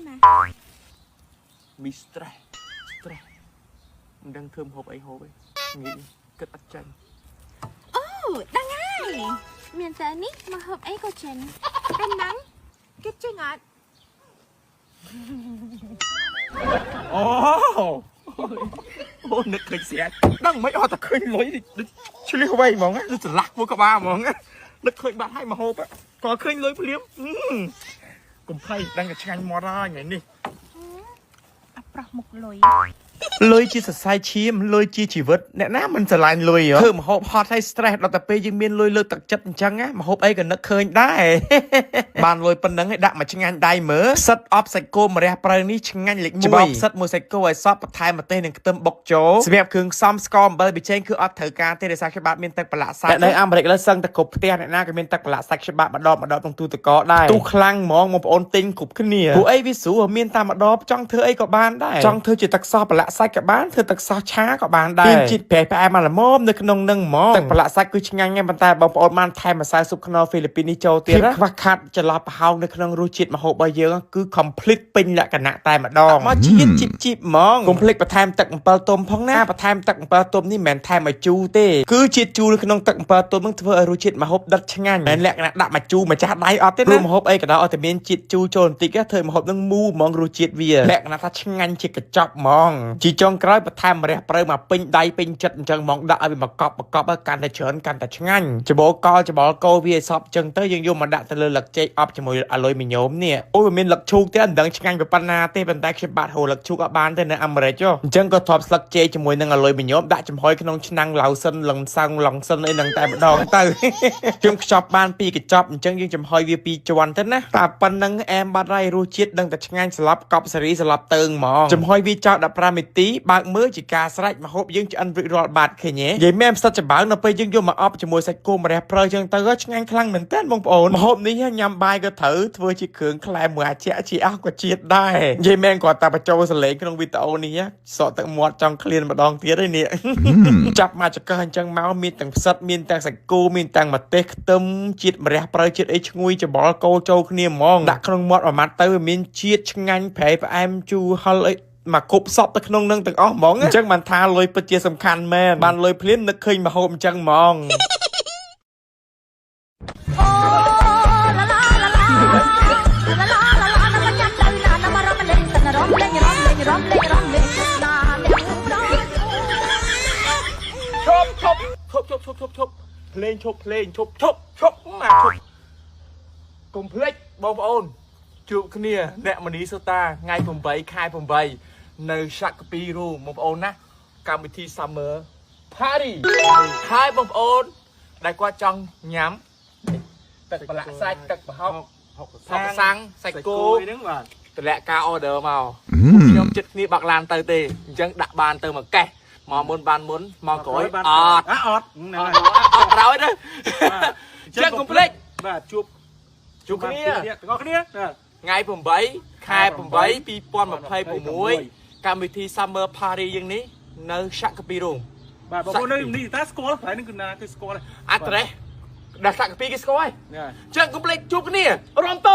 mà mi stress đang thơm hộp ấy hộp ấy nghĩ cất ắt chanh đang ngay miền tây ní mà hộp ấy có chén ăn nắng kết chơi ngọt ô nực khơi xé đang mấy ta khơi lối đi chơi không bay mong á nó sẽ lạc vô cả ba mong á nực khơi bạn hay mà hộp á có khơi lối liếm cùng thay đang ở chanh mò ra ngày đi bọc một lối លុយជាសរសៃឈាមលុយជាជីវិតអ្នកណាមិនស្រឡាញ់លុយហ៎ធ្វើមហូបហត់ឲ្យ stress ដល់តែពេលយើងមានលុយលើទឹកចិត្តអញ្ចឹងណាមហូបអីក៏នឹកឃើញដែរបានលុយប៉ុណ្ណឹងឲ្យដាក់មកឆ្ងាញ់ដៃមើលសិតអបសាច់គោម្រះព្រៅនេះឆ្ងាញ់លេខ1ច្បប់សិតមួយសាច់គោឲ្យសពបន្ថែមម្ទេសនិងខ្ទឹមបុកចូលសម្រាប់គ្រឿងផ្សំស្ករអំបិលប៊ីចេងគឺអត់ត្រូវការទេដោយសារច្បាប់មានទឹកប្រឡាក់សាច់នៅអាមេរិកលើសឹងតែគ្រប់ផ្ទះអ្នកណាក៏មានទឹកប្រឡាក់សាច់ច្បាប់ម្ដងក្នុងទូទឹកកកដែរទូខ្លាំងហ្មងបងប្អូនទិញគ្រប់គ្នាពួកអីវាស្រួលមានតែម្ដងចង់ធ្វើអីក៏បានដែរចង់ធ្វើជាទឹកសោះប្រឡាក់សាច់ក៏បានធ្វើទឹកសោះឆាក៏បានដែរមានជាតិប្រៃផ្អែមមកល្មមនៅក្នុងនឹងហ្មងទឹកប្រឡាក់សាច់គឺឆ្ងាញ់ប៉ុន្តែបងប្អូនបានថែមម្សៅស៊ុបខ្នុរហ្វីលីពីននេះចូលទៀតខ្វះខាតចន្លោះប្រហោងនៅក្នុងរសជាតិម្ហូបរបស់យើងគឺ complete ពេញលក្ខណៈតែម្ដងមកជាតិជីបហ្មងកុំភ្លេចបន្ថែមទឹកអំពិលទុំផងណាបន្ថែមទឹកអំពិលទុំនេះមិនមែនថែមឲ្យជូរទេគឺជាតិជូរនៅក្នុងទឹកអំពិលទុំនឹងធ្វើឲ្យរសជាតិម្ហូបដិតឆ្ងាញ់មិនលក្ខណៈដាក់មកជូរម្ចាស់ដៃអត់ទេណាម្ហូបអីក៏ដោយឲ្យតែមានជាតិជូរចូលបន្តិចធ្វើម្ហូបនឹងមូហ្មងរសជាតិវាលក្ខណៈថាឆ្ងាញ់ជាកញ្ចប់ហ្មងជីចុងក្រោយបន្ថែមម្រះព្រៅមកពេញដៃពេញចិត្តអញ្ចឹងហ្មងដាក់ឲ្យវាមកកប់ឲ្យកាន់តែច្រើនកាន់តែឆ្ងាញ់ច្បោកលច្បល់គោវាឲ្យសពអញ្ចឹងទៅយើងយកមកដាក់ទៅលើលឹកចេកអប់ជាមួយអាលុយមីញ៉ូមនេះអូវាមានលឹកឈូកទេមិនដឹងឆ្ងាញ់ប៉ុណ្ណាទេប៉ុន្តែខ្ញុំបាទហូរលឹកឈូកអត់បានទេនៅអាមេរិកអញ្ចឹងក៏ធ្លាប់ស្លឹកចេកជាមួយនឹងអាលុយមីញ៉ូមដាក់ចំហុយក្នុងឆ្នាំងឡៅសិនឡងសាំងឡងសិនអីហ្នឹងតែម្ដងទៅខ្ញុំខ្ចប់បាន2កញ្ចប់អញ្ចឹងយើងចំហុយវា2ជាន់ទៅណាតែប៉ុណ្្នឹងអែមបាត់ហើយរសជាតិដឹងតែឆ្ងាញ់ស្លាប់កប់សេរីស្លាប់តើងហ្មងចំហុយវាចោល15នាទីបើកមើលជាការស្រេចម្ហូបយើងឆ្អិនរួចរាល់បាត់ឃើញទេនិយាយមែនផ្សិតច្បើងនៅពេលយើងយកមកអប់ជាមួយសាច់គោម្រះព្រៅអញ្ចឹងទៅឆ្ងាញ់ខ្លាំងមែនទែនបងប្អូនម្ហូបនេះញ៉ាំបាយក៏ត្រូវធ្វើជាគ្រឿងក្លែមមួយអាជាជាអស់ក៏ជាតិដែរនិយាយមែនគាត់តែបញ្ចូលសលេងក្នុងវីដេអូនេះសក់ទឹកមាត់ចង់ឃ្លានម្ដងទៀតហើយនេះចាប់មកចកអញ្ចឹងមកមានទាំងផ្សិតមានទាំងសាច់គោមានទាំងម្ទេសខ្ទឹមជាតិម្រះព្រៅជាតិអីឈ្ងុយច្បល់គោចូលគ្នាហ្មងដាក់ក្នុងមាត់មួយម៉ាត់ទៅវាមានជាតិឆ្ងាញ់ប្រៃផ្អែមជូរហឹលអីមកគប់សពទៅក្នុងនឹងទាំងអស់ហ្មងអញ្ចឹងបានថាលុយពិតជាសំខាន់មែនបានលុយភ្លាមនឹកឃើញមកហូបអញ្ចឹងហ្មងឈប់ភ្លេងឈប់មកឈប់កុំភ្លេចបងប្អូនជួបគ្នាអ្នកមនីសូតាថ្ងៃ8ខែ8នៅសាក់កាពីរូបងប្អូនណាកម្មវិធី Summer Party ហើយបងប្អូនដែលគាត់ចង់ញ៉ាំទឹកប្រឡាក់សាច់ទឹកប្រហុកហុកសាំងសាច់គោហ្នឹងបាទតម្លាក់ការ order មកខ្ញុំចិត្តគ្នាបាក់ឡានទៅទេអញ្ចឹងដាក់បានទៅមួយកេះមកមុនបានមុនមកក្រោយអត់ក្រោយទៅចឹងកុំភ្លេចបាទជួបគ្នាទាំងអស់គ្នាថ្ងៃ8ខែ8 2026កម្មវិធី Summer Party យើងនេះនៅសាក់កាពីរោងបាទបងប្អូននៅនេះតាស្គាល់ហើយនឹងគឺណាគឺស្គាល់អត្រេសដល់សាក់កាពីគេស្គាល់ហើយចឹងកុំភ្លេចជួបគ្នារំត